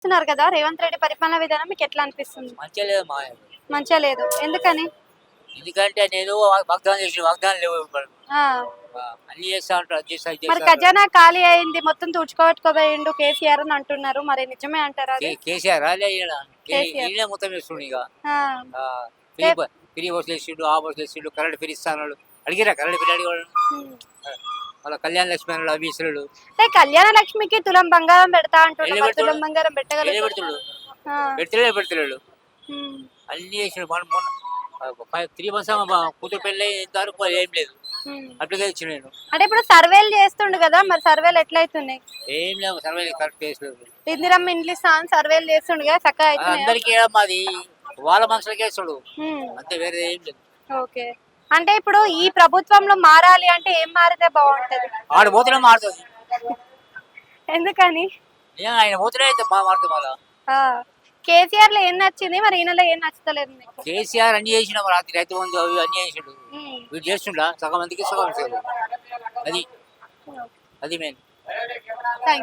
చూస్తున్నారు కదా రేవంత్ రెడ్డి పరిపాలన విధానం మీకు ఎట్లా అనిపిస్తుంది? మంచిగా లేదు మా మంచిగా లేదు. ఎందుకని? ఎందుకంటే నేను వాగ్దానం చేసిన వాగ్దానం లేవు ఇప్పుడు. ఆ అన్ని చేస్తా ఉంటారు అది చేస్తా ఇది మరి చేస్తా అంటారు. ఖజానా ఖాళీ అయింది మొత్తం తుడుచుకోవట్టుకోబోయిండు కేసీఆర్ అని అంటున్నారు. మరి నిజమే అంటారా అది? కేసీఆర్ రాలే ఈయన కేసీఆర్. ఈయనే మొత్తం చేస్తుండు ఇక ఆ ఫ్రీ రేప్ ఫ్రీ బస్సులు వేసిండు ఆ బస్సులు వేసిండు కరెంట్ ఫ్రీ ఇస్తాను అడిగిరా కరెంట్ బిల్ అడిగాడు ఉమ్. వాళ్ళ కళ్యాణ లక్ష్మి అన్నాడు అవి ఇస్తున్నాడు అంటే కళ్యాణ లక్ష్మికి తులం బంగారం పెడతా అంటున్నారు. ఎల్లు మరి పెడుతుడు తులం బంగారం ఎల్లు పెట్టగలుగుతారు? పెడుతుడు ఆ పెడతలేడు ఉమ్. అన్ని చేసిండు మొన్న 3 months కూతురు పెళ్ళి ఇంతవరకు ఏం లేదు ఉమ్. అప్లికేషన్ ఇచ్చిన నేను అంటే ఇప్పుడు సర్వేలు చేస్తుండు కదా మరి సర్వేలు ఎట్లయితున్నాయి? ఏం లేవు సర్వే కరెక్ట్ చేసలేదు ఇందిరమ్మ ఇండ్లు ఇస్తా అని సర్వేలు చేస్తుండు కదా చక్కగా అవుతున్నాయా? అందరికీ మాది వాళ్ళ మనుషులకే ఇస్తాడు అంతే వేరే ఏం లేదు ఓకే. అంటే ఇప్పుడు ఈ ప్రభుత్వంలో మారాలి అంటే ఏం మారితే బాగుంటది? ఆడు పోతేనే మారుతుంది ఎందుకని? ఆయన పోతేనే అయితే మారుతుంది మళ్ళా ఆ కేసీఆర్ లో ఏం నచ్చింది మరి ఈయనలో ఏం నచ్చుతలేదు మీకు? కేసీఆర్ అన్ని చేసిన రాత్రి రైతు బంధు అవి అన్ని చేసిండు ఉమ్. వీడు చేస్తుండా సగం మందికి సగం ఇస్తాడు. అది అది మెయిన్ థ్యాంక్